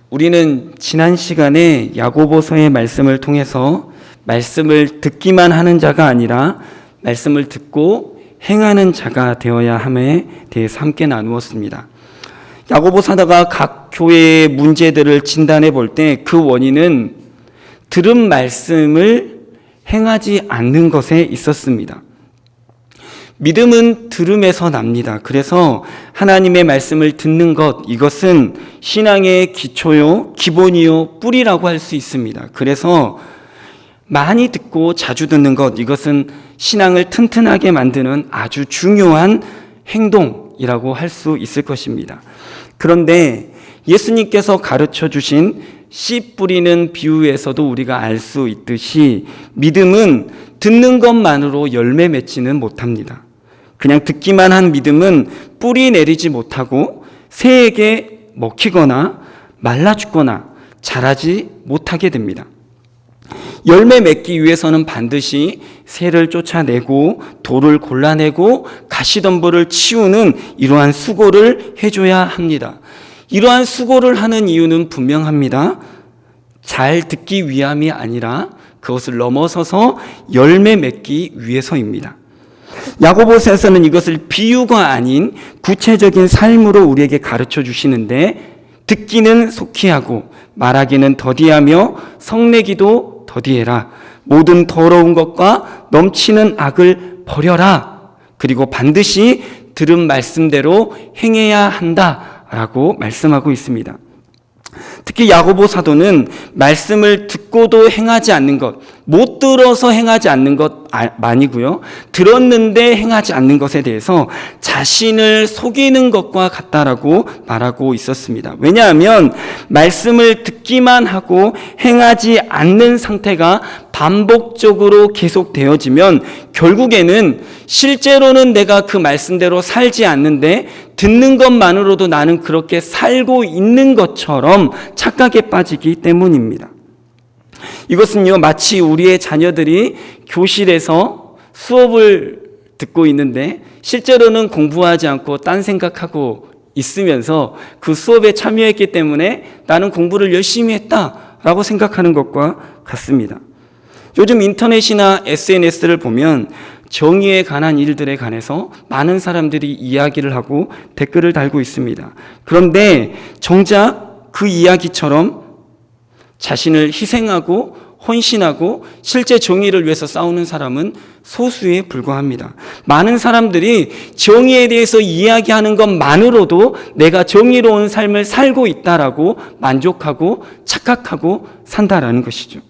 우리는 지난 시간에 야고보서의 말씀을 통해서 말씀을 듣기만 하는 자가 아니라 말씀을 듣고 행하는 자가 되어야 함에 대해서 함께 나누었습니다. 야고보 사도가 각 교회의 문제들을 진단해 볼 때 그 원인은 들은 말씀을 행하지 않는 것에 있었습니다. 믿음은 들음에서 납니다. 그래서 하나님의 말씀을 듣는 것, 이것은 신앙의 기초요, 기본이요, 뿌리라고 할 수 있습니다. 그래서 많이 듣고 자주 듣는 것, 이것은 신앙을 튼튼하게 만드는 아주 중요한 행동이라고 할 수 있을 것입니다. 그런데 예수님께서 가르쳐 주신 씨 뿌리는 비유에서도 우리가 알 수 있듯이 믿음은 듣는 것만으로 열매 맺지는 못합니다. 그냥 듣기만 한 믿음은 뿌리 내리지 못하고 새에게 먹히거나 말라 죽거나 자라지 못하게 됩니다. 열매 맺기 위해서는 반드시 새를 쫓아내고 돌을 골라내고 가시덤불을 치우는 이러한 수고를 해줘야 합니다. 이러한 수고를 하는 이유는 분명합니다. 잘 듣기 위함이 아니라 그것을 넘어서서 열매 맺기 위해서입니다. 야고보서에서는 이것을 비유가 아닌 구체적인 삶으로 우리에게 가르쳐 주시는데, 듣기는 속히 하고 말하기는 더디하며 성내기도 더디해라. 모든 더러운 것과 넘치는 악을 버려라. 그리고 반드시 들은 말씀대로 행해야 한다라고 말씀하고 있습니다. 특히 야고보 사도는 말씀을 듣고도 행하지 않는 것, 못 들어서 행하지 않는 것만이고요, 들었는데 행하지 않는 것에 대해서 자신을 속이는 것과 같다라고 말하고 있었습니다. 왜냐하면 말씀을 듣기만 하고 행하지 않는 상태가 반복적으로 계속되어지면 결국에는 실제로는 내가 그 말씀대로 살지 않는데 듣는 것만으로도 나는 그렇게 살고 있는 것처럼 착각에 빠지기 때문입니다. 이것은요, 마치 우리의 자녀들이 교실에서 수업을 듣고 있는데 실제로는 공부하지 않고 딴 생각하고 있으면서 그 수업에 참여했기 때문에 나는 공부를 열심히 했다라고 생각하는 것과 같습니다. 요즘 인터넷이나 SNS를 보면 정의에 관한 일들에 관해서 많은 사람들이 이야기를 하고 댓글을 달고 있습니다. 그런데 정작 그 이야기처럼 자신을 희생하고 헌신하고 실제 정의를 위해서 싸우는 사람은 소수에 불과합니다. 많은 사람들이 정의에 대해서 이야기하는 것만으로도 내가 정의로운 삶을 살고 있다라고 만족하고 착각하고 산다라는 것이죠.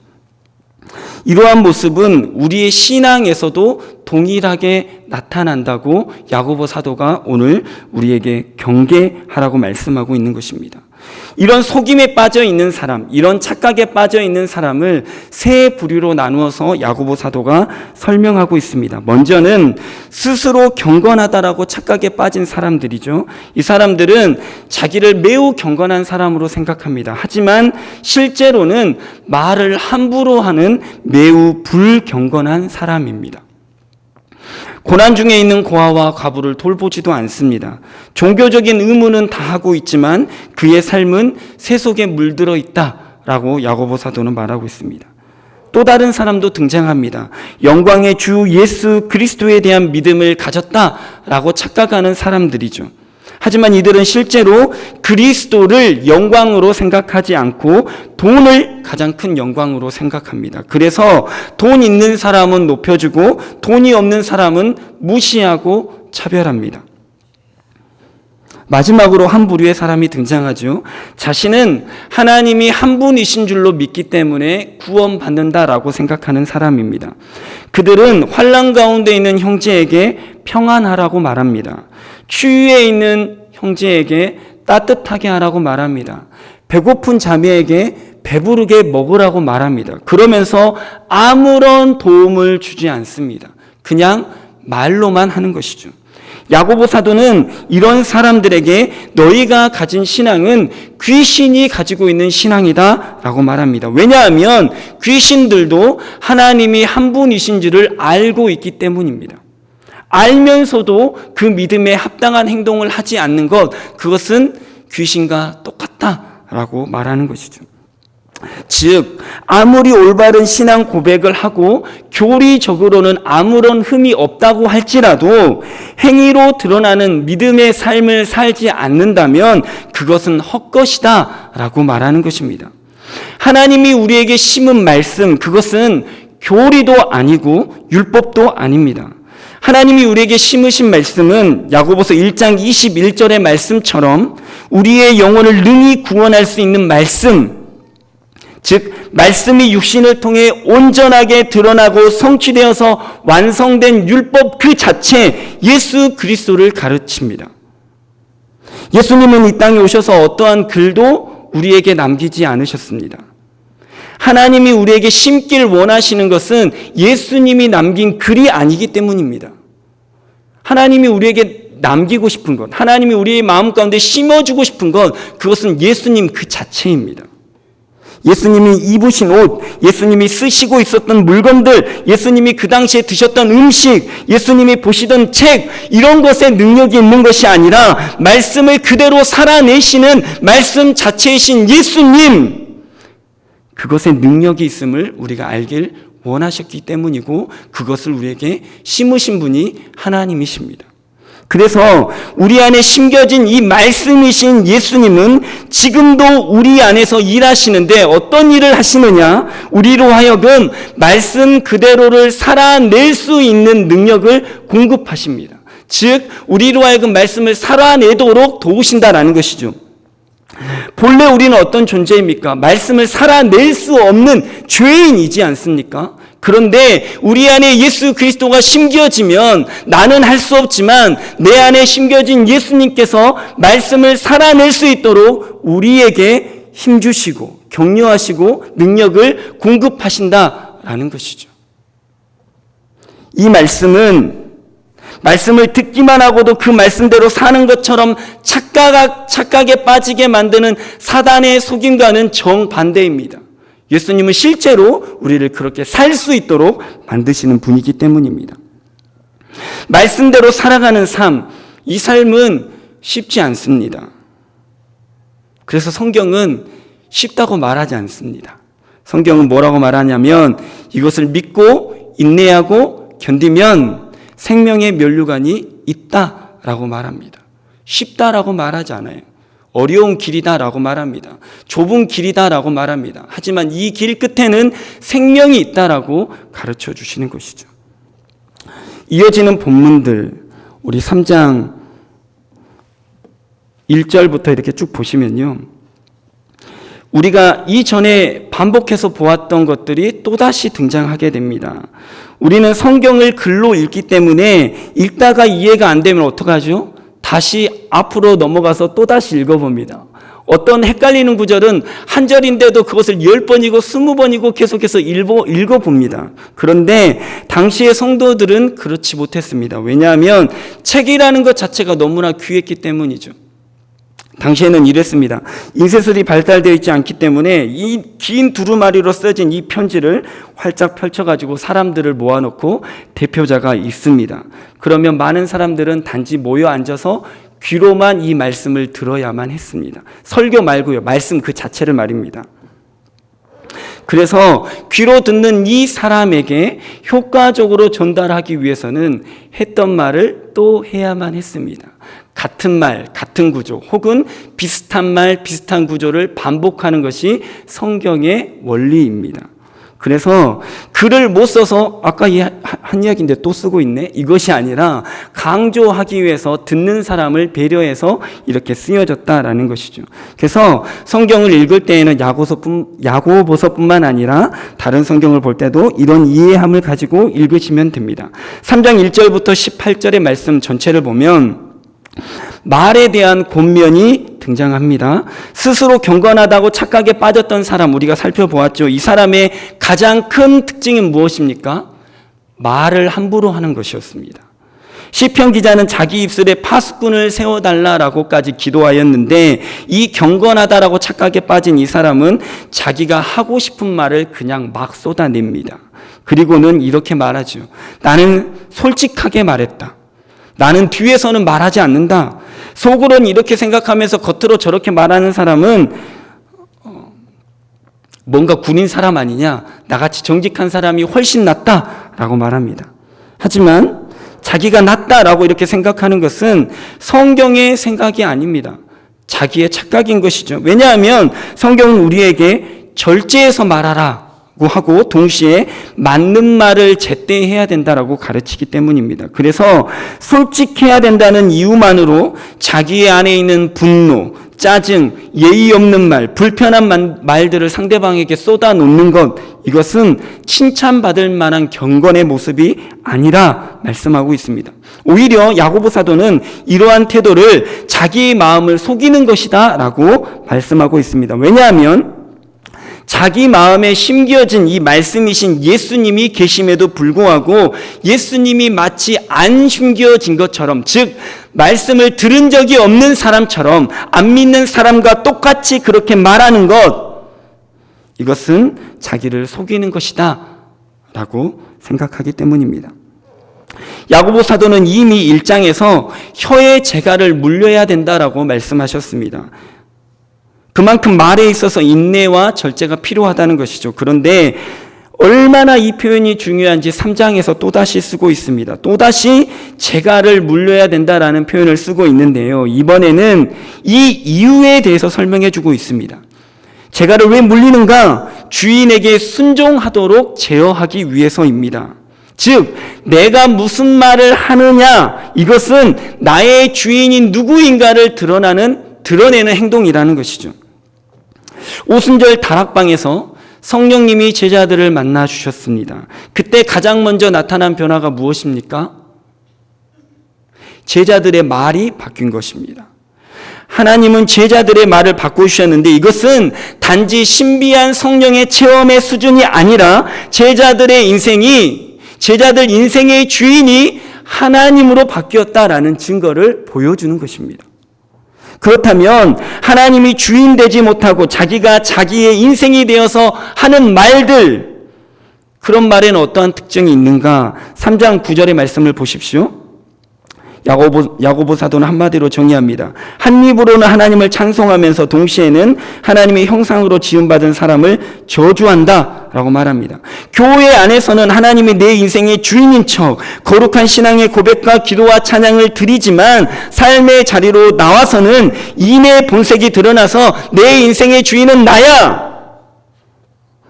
이러한 모습은 우리의 신앙에서도 동일하게 나타난다고 야고보 사도가 오늘 우리에게 경계하라고 말씀하고 있는 것입니다. 이런 속임에 빠져 있는 사람, 이런 착각에 빠져 있는 사람을 세 부류로 나누어서 야고보 사도가 설명하고 있습니다. 먼저는 스스로 경건하다라고 착각에 빠진 사람들이죠. 이 사람들은 자기를 매우 경건한 사람으로 생각합니다. 하지만 실제로는 말을 함부로 하는 매우 불경건한 사람입니다. 고난 중에 있는 고아와 과부를 돌보지도 않습니다. 종교적인 의무는 다 하고 있지만 그의 삶은 새 속에 물들어 있다라고 야고보 사도는 말하고 있습니다. 또 다른 사람도 등장합니다. 영광의 주 예수 그리스도에 대한 믿음을 가졌다라고 착각하는 사람들이죠. 하지만 이들은 실제로 그리스도를 영광으로 생각하지 않고 돈을 가장 큰 영광으로 생각합니다. 그래서 돈 있는 사람은 높여주고 돈이 없는 사람은 무시하고 차별합니다. 마지막으로 한 부류의 사람이 등장하죠. 자신은 하나님이 한 분이신 줄로 믿기 때문에 구원받는다라고 생각하는 사람입니다. 그들은 환난 가운데 있는 형제에게 평안하라고 말합니다. 추위에 있는 형제에게 따뜻하게 하라고 말합니다. 배고픈 자매에게 배부르게 먹으라고 말합니다. 그러면서 아무런 도움을 주지 않습니다. 그냥 말로만 하는 것이죠. 야고보 사도는 이런 사람들에게 너희가 가진 신앙은 귀신이 가지고 있는 신앙이다 라고 말합니다. 왜냐하면 귀신들도 하나님이 한 분이신지를 알고 있기 때문입니다. 알면서도 그 믿음에 합당한 행동을 하지 않는 것, 그것은 귀신과 똑같다 라고 말하는 것이죠. 즉 아무리 올바른 신앙 고백을 하고 교리적으로는 아무런 흠이 없다고 할지라도 행위로 드러나는 믿음의 삶을 살지 않는다면 그것은 헛것이다 라고 말하는 것입니다. 하나님이 우리에게 심은 말씀, 그것은 교리도 아니고 율법도 아닙니다. 하나님이 우리에게 심으신 말씀은 야고보서 1장 21절의 말씀처럼 우리의 영혼을 능히 구원할 수 있는 말씀, 즉 말씀이 육신을 통해 온전하게 드러나고 성취되어서 완성된 율법 그 자체, 예수 그리스도를 가르칩니다. 예수님은 이 땅에 오셔서 어떠한 글도 우리에게 남기지 않으셨습니다. 하나님이 우리에게 심길 원하시는 것은 예수님이 남긴 글이 아니기 때문입니다. 하나님이 우리에게 남기고 싶은 것, 하나님이 우리의 마음 가운데 심어주고 싶은 것, 그것은 예수님 그 자체입니다. 예수님이 입으신 옷, 예수님이 쓰시고 있었던 물건들, 예수님이 그 당시에 드셨던 음식, 예수님이 보시던 책, 이런 것에 능력이 있는 것이 아니라 말씀을 그대로 살아내시는 말씀 자체이신 예수님, 그것에 능력이 있음을 우리가 알길 원하셨기 때문이고 그것을 우리에게 심으신 분이 하나님이십니다. 그래서 우리 안에 심겨진 이 말씀이신 예수님은 지금도 우리 안에서 일하시는데 어떤 일을 하시느냐? 우리로 하여금 말씀 그대로를 살아낼 수 있는 능력을 공급하십니다. 즉 우리로 하여금 말씀을 살아내도록 도우신다라는 것이죠. 본래 우리는 어떤 존재입니까? 말씀을 살아낼 수 없는 죄인이지 않습니까? 그런데 우리 안에 예수 그리스도가 심겨지면 나는 할 수 없지만 내 안에 심겨진 예수님께서 말씀을 살아낼 수 있도록 우리에게 힘주시고 격려하시고 능력을 공급하신다라는 것이죠. 이 말씀을 듣기만 하고도 그 말씀대로 사는 것처럼 착각에 빠지게 만드는 사단의 속임과는 정반대입니다. 예수님은 실제로 우리를 그렇게 살 수 있도록 만드시는 분이기 때문입니다. 말씀대로 살아가는 삶, 이 삶은 쉽지 않습니다. 그래서 성경은 쉽다고 말하지 않습니다. 성경은 뭐라고 말하냐면 이것을 믿고 인내하고 견디면 생명의 면류관이 있다라고 말합니다. 쉽다라고 말하지 않아요. 어려운 길이다라고 말합니다. 좁은 길이다라고 말합니다. 하지만 이 길 끝에는 생명이 있다라고 가르쳐 주시는 것이죠. 이어지는 본문들, 우리 3장 1절부터 이렇게 쭉 보시면요. 우리가 이전에 반복해서 보았던 것들이 또다시 등장하게 됩니다. 우리는 성경을 글로 읽기 때문에 읽다가 이해가 안 되면 어떡하죠? 다시 앞으로 넘어가서 또다시 읽어봅니다. 어떤 헷갈리는 구절은 한 절인데도 그것을 10번이고 20번이고 계속해서 읽어봅니다. 그런데 당시의 성도들은 그렇지 못했습니다. 왜냐하면 책이라는 것 자체가 너무나 귀했기 때문이죠. 당시에는 이랬습니다. 인쇄술이 발달되어 있지 않기 때문에 이 긴 두루마리로 써진 이 편지를 활짝 펼쳐가지고 사람들을 모아놓고 대표자가 있습니다. 그러면 많은 사람들은 단지 모여 앉아서 귀로만 이 말씀을 들어야만 했습니다. 설교 말고요. 말씀 그 자체를 말입니다. 그래서 귀로 듣는 이 사람에게 효과적으로 전달하기 위해서는 했던 말을 또 해야만 했습니다. 같은 말, 같은 구조, 혹은 비슷한 말, 비슷한 구조를 반복하는 것이 성경의 원리입니다. 그래서 글을 못 써서 아까 한 이야기인데 또 쓰고 있네? 이것이 아니라 강조하기 위해서 듣는 사람을 배려해서 이렇게 쓰여졌다라는 것이죠. 그래서 성경을 읽을 때에는 야고보서뿐만 아니라 다른 성경을 볼 때도 이런 이해함을 가지고 읽으시면 됩니다. 3장 1절부터 18절의 말씀 전체를 보면 말에 대한 권면이 등장합니다. 스스로 경건하다고 착각에 빠졌던 사람 우리가 살펴보았죠. 이 사람의 가장 큰 특징은 무엇입니까? 말을 함부로 하는 것이었습니다. 시편 기자는 자기 입술에 파수꾼을 세워달라라고까지 기도하였는데 이 경건하다라고 착각에 빠진 이 사람은 자기가 하고 싶은 말을 그냥 막 쏟아냅니다. 그리고는 이렇게 말하죠. 나는 솔직하게 말했다. 나는 뒤에서는 말하지 않는다. 속으로는 이렇게 생각하면서 겉으로 저렇게 말하는 사람은 뭔가 군인 사람 아니냐, 나같이 정직한 사람이 훨씬 낫다라고 말합니다. 하지만 자기가 낫다라고 이렇게 생각하는 것은 성경의 생각이 아닙니다. 자기의 착각인 것이죠. 왜냐하면 성경은 우리에게 절제해서 말하라고 하고 동시에 맞는 말을 제때 해야 된다라고 가르치기 때문입니다. 그래서 솔직해야 된다는 이유만으로 자기 안에 있는 분노, 짜증, 예의 없는 말, 불편한 말들을 상대방에게 쏟아놓는 것, 이것은 칭찬받을 만한 경건의 모습이 아니라 말씀하고 있습니다. 오히려 야고보 사도는 이러한 태도를 자기의 마음을 속이는 것이다 라고 말씀하고 있습니다. 왜냐하면 자기 마음에 심겨진 이 말씀이신 예수님이 계심에도 불구하고 예수님이 마치 안 심겨진 것처럼, 즉 말씀을 들은 적이 없는 사람처럼 안 믿는 사람과 똑같이 그렇게 말하는 것, 이것은 자기를 속이는 것이다 라고 생각하기 때문입니다. 야고보 사도는 이미 1장에서 혀의 재갈을 물려야 된다라고 말씀하셨습니다. 그만큼 말에 있어서 인내와 절제가 필요하다는 것이죠. 그런데 얼마나 이 표현이 중요한지 3장에서 또다시 쓰고 있습니다. 또다시 재갈을 물려야 된다라는 표현을 쓰고 있는데요. 이번에는 이 이유에 대해서 설명해 주고 있습니다. 재갈을 왜 물리는가? 주인에게 순종하도록 제어하기 위해서입니다. 즉 내가 무슨 말을 하느냐, 이것은 나의 주인이 누구인가를 드러내는 행동이라는 것이죠. 오순절 다락방에서 성령님이 제자들을 만나 주셨습니다. 그때 가장 먼저 나타난 변화가 무엇입니까? 제자들의 말이 바뀐 것입니다. 하나님은 제자들의 말을 바꿔주셨는데 이것은 단지 신비한 성령의 체험의 수준이 아니라 제자들 인생의 주인이 하나님으로 바뀌었다라는 증거를 보여주는 것입니다. 그렇다면 하나님이 주인 되지 못하고 자기가 자기의 인생이 되어서 하는 말들, 그런 말에는 어떠한 특징이 있는가? 3장 9절의 말씀을 보십시오. 야고보 사도는 한마디로 정의합니다. 한 입으로는 하나님을 찬송하면서 동시에는 하나님의 형상으로 지음받은 사람을 저주한다 라고 말합니다. 교회 안에서는 하나님이 내 인생의 주인인 척 거룩한 신앙의 고백과 기도와 찬양을 드리지만 삶의 자리로 나와서는 이내 본색이 드러나서 내 인생의 주인은 나야!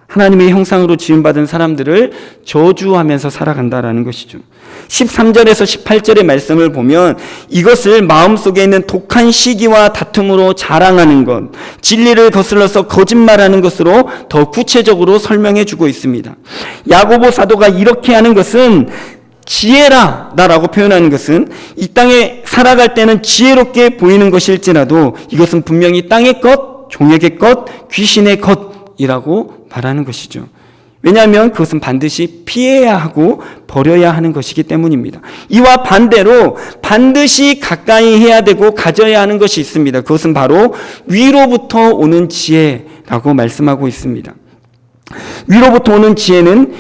하나님의 형상으로 지음받은 사람들을 저주하면서 살아간다라는 것이죠. 13절에서 18절의 말씀을 보면 이것을 마음속에 있는 독한 시기와 다툼으로 자랑하는 것, 진리를 거슬러서 거짓말하는 것으로 더 구체적으로 설명해 주고 있습니다. 야고보 사도가 이렇게 하는 것은 지혜라라고 표현하는 것은 이 땅에 살아갈 때는 지혜롭게 보이는 것일지라도 이것은 분명히 땅의 것, 종에게 것, 귀신의 것이라고 말하는 것이죠. 왜냐하면 그것은 반드시 피해야 하고 버려야 하는 것이기 때문입니다. 이와 반대로 반드시 가까이 해야 되고 가져야 하는 것이 있습니다. 그것은 바로 위로부터 오는 지혜라고 말씀하고 있습니다. 위로부터 오는 지혜는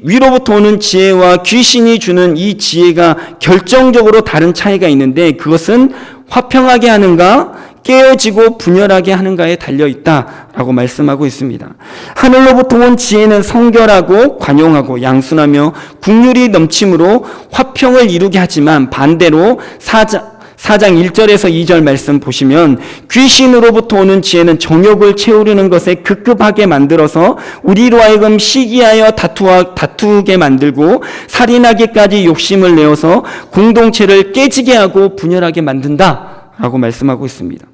위로부터 오는 지혜와 귀신이 주는 이 지혜가 결정적으로 다른 차이가 있는데 그것은 화평하게 하는가 깨어지고 분열하게 하는가에 달려있다라고 말씀하고 있습니다. 하늘로부터 온 지혜는 성결하고 관용하고 양순하며 국률이 넘침으로 화평을 이루게 하지만 반대로 4장 1절에서 2절 말씀 보시면 귀신으로부터 오는 지혜는 정욕을 채우려는 것에 급급하게 만들어서 우리로 하여금 시기하여 다투게 만들고 살인하기까지 욕심을 내어서 공동체를 깨지게 하고 분열하게 만든다라고 말씀하고 있습니다.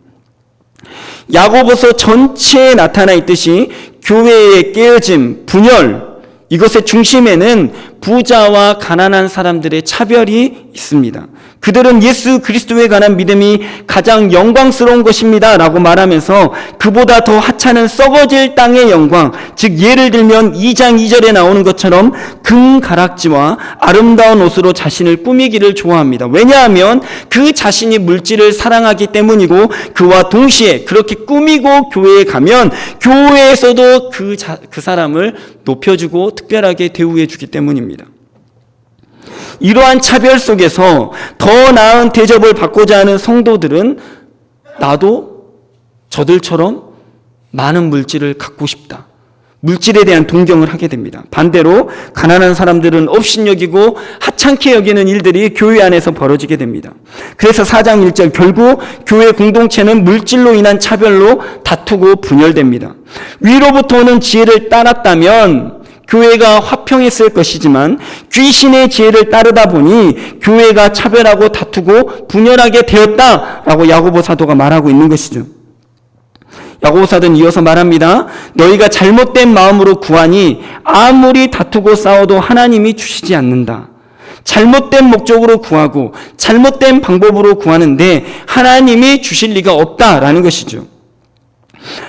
야고보서 전체에 나타나 있듯이 교회의 깨어짐, 분열, 이것의 중심에는 부자와 가난한 사람들의 차별이 있습니다. 그들은 예수 그리스도에 관한 믿음이 가장 영광스러운 것입니다 라고 말하면서 그보다 더 하찮은 썩어질 땅의 영광, 즉 예를 들면 2장 2절에 나오는 것처럼 금가락지와 아름다운 옷으로 자신을 꾸미기를 좋아합니다. 왜냐하면 그 자신이 물질을 사랑하기 때문이고 그와 동시에 그렇게 꾸미고 교회에 가면 교회에서도 그 사람을 높여주고 특별하게 대우해주기 때문입니다. 이러한 차별 속에서 더 나은 대접을 받고자 하는 성도들은 나도 저들처럼 많은 물질을 갖고 싶다. 물질에 대한 동경을 하게 됩니다. 반대로 가난한 사람들은 업신여기고 하찮게 여기는 일들이 교회 안에서 벌어지게 됩니다. 그래서 4장 1절 결국 교회 공동체는 물질로 인한 차별로 다투고 분열됩니다. 위로부터 오는 지혜를 따랐다면 교회가 화평했을 것이지만 귀신의 지혜를 따르다 보니 교회가 차별하고 다투고 분열하게 되었다라고 야고보 사도가 말하고 있는 것이죠. 야고보 사도는 이어서 말합니다. 너희가 잘못된 마음으로 구하니 아무리 다투고 싸워도 하나님이 주시지 않는다. 잘못된 목적으로 구하고 잘못된 방법으로 구하는데 하나님이 주실 리가 없다라는 것이죠.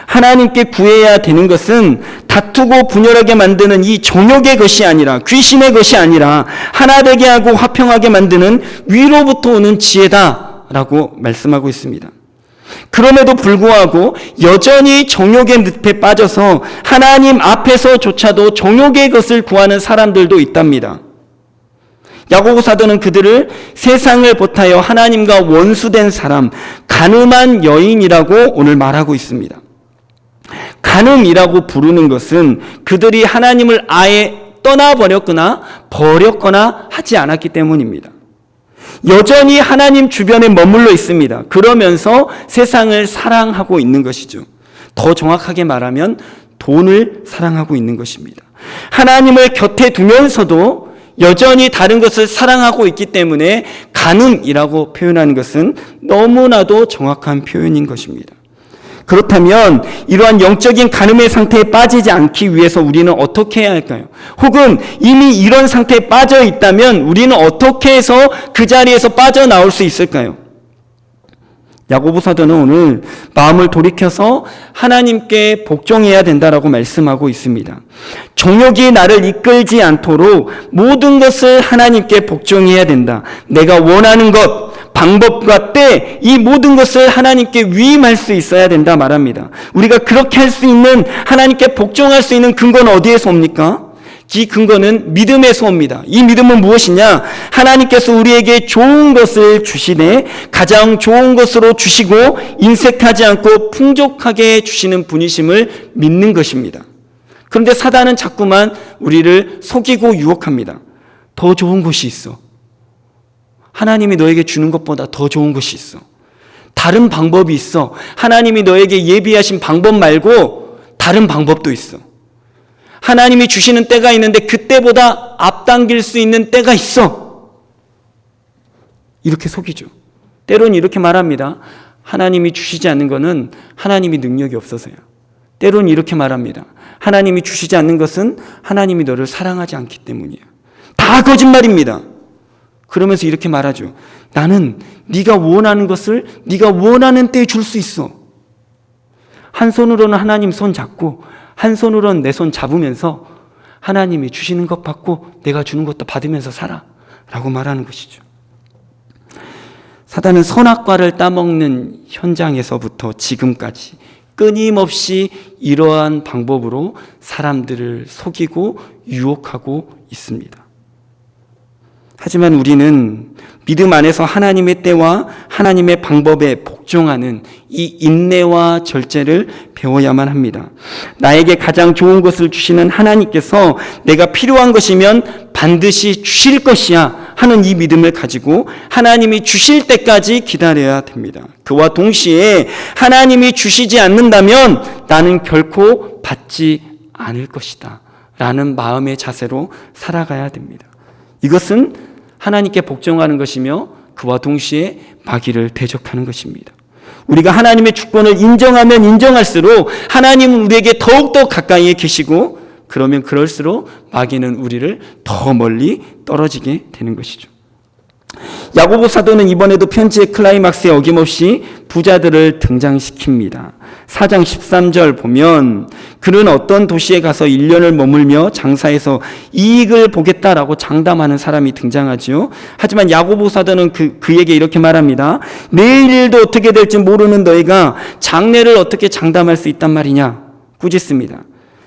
하나님께 구해야 되는 것은 다투고 분열하게 만드는 이 정욕의 것이 아니라 귀신의 것이 아니라 하나 되게 하고 화평하게 만드는 위로부터 오는 지혜다라고 말씀하고 있습니다. 그럼에도 불구하고 여전히 정욕의 늪에 빠져서 하나님 앞에서조차도 정욕의 것을 구하는 사람들도 있답니다. 야고보 사도는 그들을 세상을 보타여 하나님과 원수된 사람, 간음한 여인이라고 오늘 말하고 있습니다. 간음이라고 부르는 것은 그들이 하나님을 아예 떠나버렸거나 버렸거나 하지 않았기 때문입니다. 여전히 하나님 주변에 머물러 있습니다. 그러면서 세상을 사랑하고 있는 것이죠. 더 정확하게 말하면 돈을 사랑하고 있는 것입니다. 하나님을 곁에 두면서도 여전히 다른 것을 사랑하고 있기 때문에 간음이라고 표현하는 것은 너무나도 정확한 표현인 것입니다. 그렇다면 이러한 영적인 간음의 상태에 빠지지 않기 위해서 우리는 어떻게 해야 할까요? 혹은 이미 이런 상태에 빠져 있다면 우리는 어떻게 해서 그 자리에서 빠져나올 수 있을까요? 야고보 사도는 오늘 마음을 돌이켜서 하나님께 복종해야 된다라고 말씀하고 있습니다. 정욕이 나를 이끌지 않도록 모든 것을 하나님께 복종해야 된다. 내가 원하는 것, 방법과 때, 이 모든 것을 하나님께 위임할 수 있어야 된다 말합니다. 우리가 그렇게 할 수 있는, 하나님께 복종할 수 있는 근거는 어디에서 옵니까? 이 근거는 믿음에서 옵니다. 이 믿음은 무엇이냐? 하나님께서 우리에게 좋은 것을 주시되 가장 좋은 것으로 주시고 인색하지 않고 풍족하게 주시는 분이심을 믿는 것입니다. 그런데 사단은 자꾸만 우리를 속이고 유혹합니다. 더 좋은 것이 있어. 하나님이 너에게 주는 것보다 더 좋은 것이 있어. 다른 방법이 있어. 하나님이 너에게 예비하신 방법 말고 다른 방법도 있어. 하나님이 주시는 때가 있는데 그때보다 앞당길 수 있는 때가 있어. 이렇게 속이죠. 때로는 이렇게 말합니다. 하나님이 주시지 않는 것은 하나님이 능력이 없어서요. 때로는 이렇게 말합니다. 하나님이 주시지 않는 것은 하나님이 너를 사랑하지 않기 때문이에요. 다 거짓말입니다. 그러면서 이렇게 말하죠. 나는 네가 원하는 것을 네가 원하는 때에 줄 수 있어. 한 손으로는 하나님 손 잡고 한 손으로는 내 손 잡으면서 하나님이 주시는 것 받고 내가 주는 것도 받으면서 살아 라고 말하는 것이죠. 사단은 선악과를 따먹는 현장에서부터 지금까지 끊임없이 이러한 방법으로 사람들을 속이고 유혹하고 있습니다. 하지만 우리는 믿음 안에서 하나님의 때와 하나님의 방법에 복종하는 이 인내와 절제를 배워야만 합니다. 나에게 가장 좋은 것을 주시는 하나님께서 내가 필요한 것이면 반드시 주실 것이야 하는 이 믿음을 가지고 하나님이 주실 때까지 기다려야 됩니다. 그와 동시에 하나님이 주시지 않는다면 나는 결코 받지 않을 것이다 라는 마음의 자세로 살아가야 됩니다. 이것은 하나님께 복종하는 것이며 그와 동시에 마귀를 대적하는 것입니다. 우리가 하나님의 주권을 인정하면 인정할수록 하나님은 우리에게 더욱더 가까이에 계시고 그러면 그럴수록 마귀는 우리를 더 멀리 떨어지게 되는 것이죠. 야고보 사도는 이번에도 편지의 클라이막스에 어김없이 부자들을 등장시킵니다. 4장 13절 보면 그는 어떤 도시에 가서 1년을 머물며 장사해서 이익을 보겠다라고 장담하는 사람이 등장하지요. 하지만 야고보 사도는 그에게 이렇게 말합니다. 내일 일도 어떻게 될지 모르는 너희가 장래를 어떻게 장담할 수 있단 말이냐 꾸짖습니다.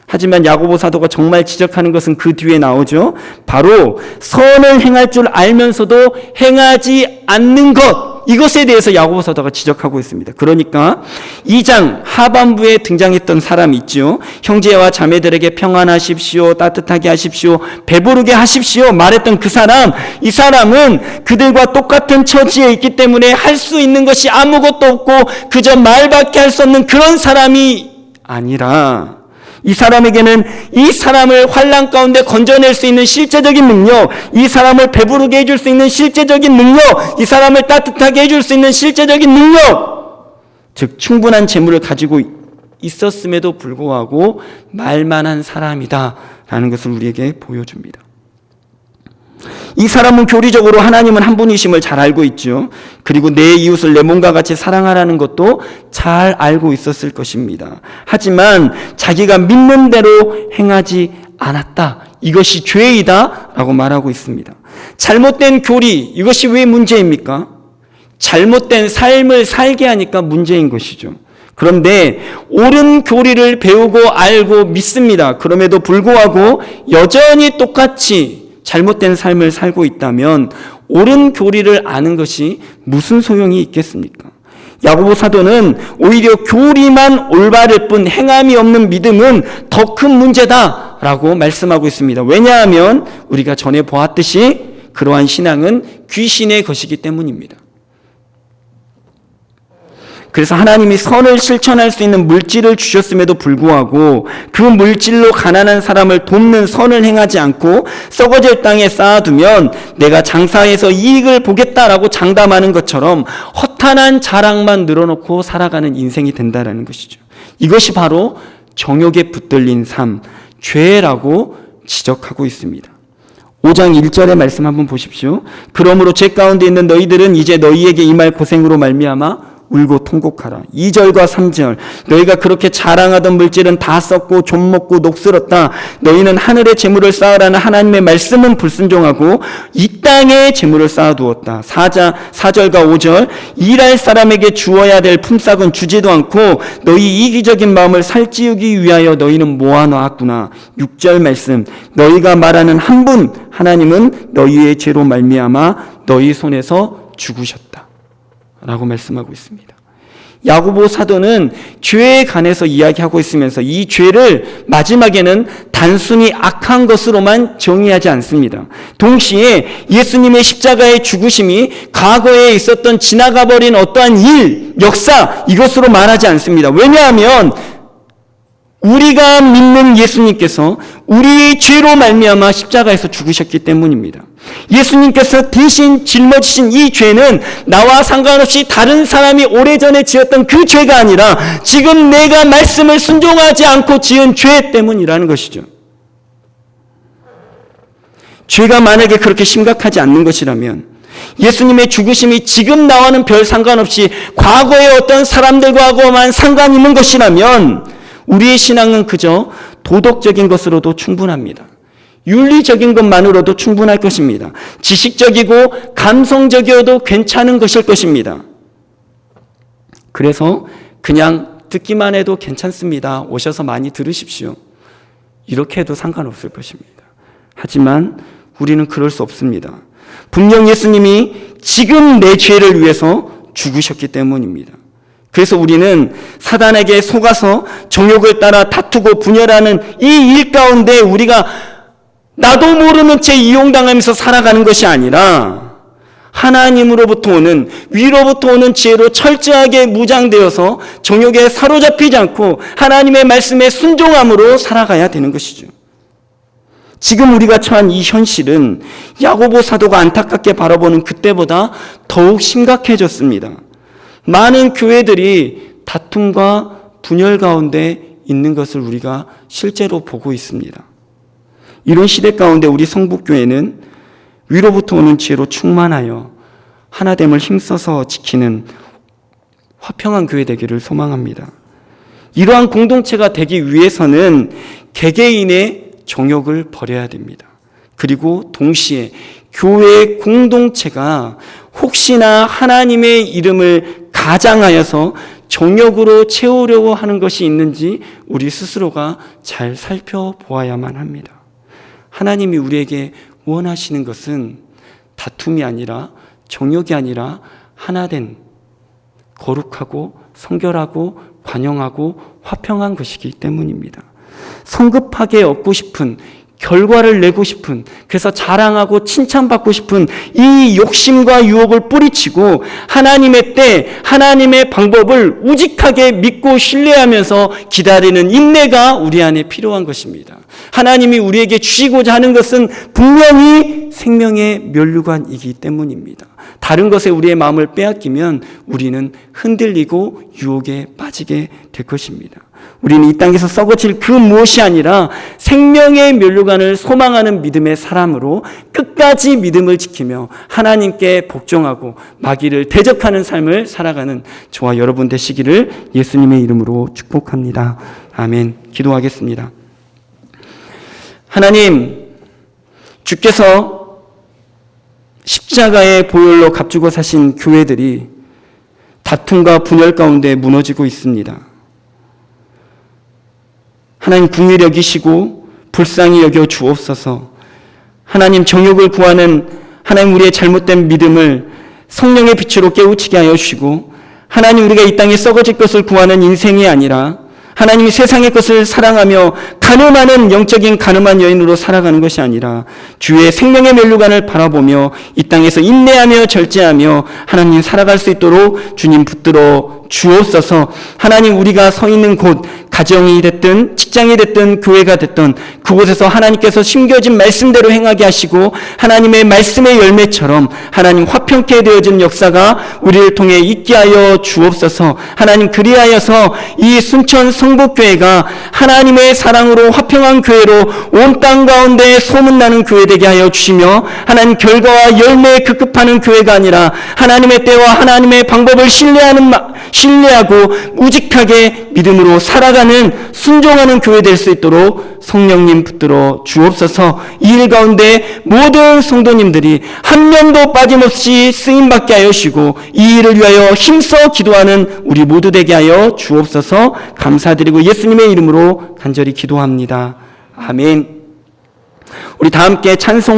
하지만 야고보 사도가 정말 지적하는 것은 그 뒤에 나오죠. 바로 선을 행할 줄 알면서도 행하지 않는 것, 이것에 대해서 야고보 사도가 지적하고 있습니다. 그러니까 2장 하반부에 등장했던 사람이 있죠. 형제와 자매들에게 평안하십시오, 따뜻하게 하십시오, 배부르게 하십시오 말했던 그 사람, 이 사람은 그들과 똑같은 처지에 있기 때문에 할 수 있는 것이 아무것도 없고 그저 말밖에 할 수 없는 그런 사람이 아니라, 이 사람에게는 이 사람을 환난 가운데 건져낼 수 있는 실제적인 능력, 이 사람을 배부르게 해줄 수 있는 실제적인 능력, 이 사람을 따뜻하게 해줄 수 있는 실제적인 능력, 즉 충분한 재물을 가지고 있었음에도 불구하고 말만한 사람이다 라는 것을 우리에게 보여줍니다. 이 사람은 교리적으로 하나님은 한 분이심을 잘 알고 있죠. 그리고 내 이웃을 내 몸과 같이 사랑하라는 것도 잘 알고 있었을 것입니다. 하지만 자기가 믿는 대로 행하지 않았다. 이것이 죄이다 라고 말하고 있습니다. 잘못된 교리, 이것이 왜 문제입니까? 잘못된 삶을 살게 하니까 문제인 것이죠. 그런데 옳은 교리를 배우고 알고 믿습니다. 그럼에도 불구하고 여전히 똑같이 잘못된 삶을 살고 있다면 옳은 교리를 아는 것이 무슨 소용이 있겠습니까? 야고보 사도는 오히려 교리만 올바를 뿐 행함이 없는 믿음은 더 큰 문제다라고 말씀하고 있습니다. 왜냐하면 우리가 전에 보았듯이 그러한 신앙은 귀신의 것이기 때문입니다. 그래서 하나님이 선을 실천할 수 있는 물질을 주셨음에도 불구하고 그 물질로 가난한 사람을 돕는 선을 행하지 않고 썩어질 땅에 쌓아두면 내가 장사해서 이익을 보겠다라고 장담하는 것처럼 허탄한 자랑만 늘어놓고 살아가는 인생이 된다라는 것이죠. 이것이 바로 정욕에 붙들린 삶, 죄라고 지적하고 있습니다. 5장 1절의 말씀 한번 보십시오. 그러므로 죄 가운데 있는 너희들은 이제 너희에게 임할 고생으로 말미암아 울고 통곡하라. 2절과 3절 너희가 그렇게 자랑하던 물질은 다 썩고 좀 먹고 녹슬었다. 너희는 하늘에 재물을 쌓으라는 하나님의 말씀은 불순종하고 이 땅에 재물을 쌓아두었다. 4절과 5절 일할 사람에게 주어야 될 품삯은 주지도 않고 너희 이기적인 마음을 살찌우기 위하여 너희는 모아놓았구나. 6절 말씀 너희가 말하는 한 분 하나님은 너희의 죄로 말미암아 너희 손에서 죽으셨다 라고 말씀하고 있습니다. 야고보 사도는 죄에 관해서 이야기하고 있으면서 이 죄를 마지막에는 단순히 악한 것으로만 정의하지 않습니다. 동시에 예수님의 십자가의 죽으심이 과거에 있었던 지나가버린 어떠한 일, 역사 이것으로 말하지 않습니다. 왜냐하면 우리가 믿는 예수님께서 우리의 죄로 말미암아 십자가에서 죽으셨기 때문입니다. 예수님께서 대신 짊어지신 이 죄는 나와 상관없이 다른 사람이 오래전에 지었던 그 죄가 아니라 지금 내가 말씀을 순종하지 않고 지은 죄 때문이라는 것이죠. 죄가 만약에 그렇게 심각하지 않는 것이라면 예수님의 죽으심이 지금 나와는 별 상관없이 과거의 어떤 사람들과만 상관 있는 것이라면 우리의 신앙은 그저 도덕적인 것으로도 충분합니다. 윤리적인 것만으로도 충분할 것입니다. 지식적이고 감성적이어도 괜찮은 것일 것입니다. 그래서 그냥 듣기만 해도 괜찮습니다. 오셔서 많이 들으십시오. 이렇게 해도 상관없을 것입니다. 하지만 우리는 그럴 수 없습니다. 분명 예수님이 지금 내 죄를 위해서 죽으셨기 때문입니다. 그래서 우리는 사단에게 속아서 정욕을 따라 다투고 분열하는 이 일 가운데 우리가 나도 모르는 채 이용당하면서 살아가는 것이 아니라 하나님으로부터 오는 위로부터 오는 지혜로 철저하게 무장되어서 정욕에 사로잡히지 않고 하나님의 말씀에 순종함으로 살아가야 되는 것이죠. 지금 우리가 처한 이 현실은 야고보 사도가 안타깝게 바라보는 그때보다 더욱 심각해졌습니다. 많은 교회들이 다툼과 분열 가운데 있는 것을 우리가 실제로 보고 있습니다. 이런 시대 가운데 우리 성북교회는 위로부터 오는 지혜로 충만하여 하나됨을 힘써서 지키는 화평한 교회 되기를 소망합니다. 이러한 공동체가 되기 위해서는 개개인의 정욕을 버려야 됩니다. 그리고 동시에 교회 공동체가 혹시나 하나님의 이름을 가장하여서 정욕으로 채우려고 하는 것이 있는지 우리 스스로가 잘 살펴보아야만 합니다. 하나님이 우리에게 원하시는 것은 다툼이 아니라 정욕이 아니라 하나된 거룩하고 성결하고 관영하고 화평한 것이기 때문입니다. 성급하게 얻고 싶은, 결과를 내고 싶은, 그래서 자랑하고 칭찬받고 싶은 이 욕심과 유혹을 뿌리치고 하나님의 때, 하나님의 방법을 우직하게 믿고 신뢰하면서 기다리는 인내가 우리 안에 필요한 것입니다. 하나님이 우리에게 주시고자 하는 것은 분명히 생명의 면류관이기 때문입니다. 다른 것에 우리의 마음을 빼앗기면 우리는 흔들리고 유혹에 빠지게 될 것입니다. 우리는 이 땅에서 썩어질 그 무엇이 아니라 생명의 면류관을 소망하는 믿음의 사람으로 끝까지 믿음을 지키며 하나님께 복종하고 마귀를 대적하는 삶을 살아가는 저와 여러분 되시기를 예수님의 이름으로 축복합니다. 아멘. 기도하겠습니다. 하나님, 주께서 십자가의 보혈로 값주고 사신 교회들이 다툼과 분열 가운데 무너지고 있습니다. 하나님 긍휼히 여기시고 불쌍히 여겨 주옵소서. 하나님 정욕을 구하는 하나님 우리의 잘못된 믿음을 성령의 빛으로 깨우치게 하여 주시고 하나님 우리가 이 땅에 썩어질 것을 구하는 인생이 아니라 하나님이 세상의 것을 사랑하며 가늠하는 영적인 가늠한 여인으로 살아가는 것이 아니라 주의 생명의 면류관을 바라보며 이 땅에서 인내하며 절제하며 하나님 살아갈 수 있도록 주님 붙들어 주옵소서. 하나님 우리가 서 있는 곳, 가정이 됐든 직장이 됐든 교회가 됐든 그곳에서 하나님께서 심겨진 말씀대로 행하게 하시고 하나님의 말씀의 열매처럼 하나님 화평케 되어진 역사가 우리를 통해 있게 하여 주옵소서. 하나님 그리하여서 이 순천 성북교회가 하나님의 사랑으로 화평한 교회로 온 땅 가운데 소문나는 교회 되게 하여 주시며 하나님 결과와 열매에 급급하는 교회가 아니라 하나님의 때와 하나님의 방법을 신뢰하고 우직하게 믿음으로 살아가는 순종하는 교회 될 수 있도록 성령님 붙들어 주옵소서. 이 일 가운데 모든 성도님들이 한 명도 빠짐없이 쓰임받게 하여 주시고 이 일을 위하여 힘써 기도하는 우리 모두 되게 하여 주옵소서. 감사드리고 예수님의 이름으로 간절히 기도합니다. 아멘. 우리 다 함께 찬송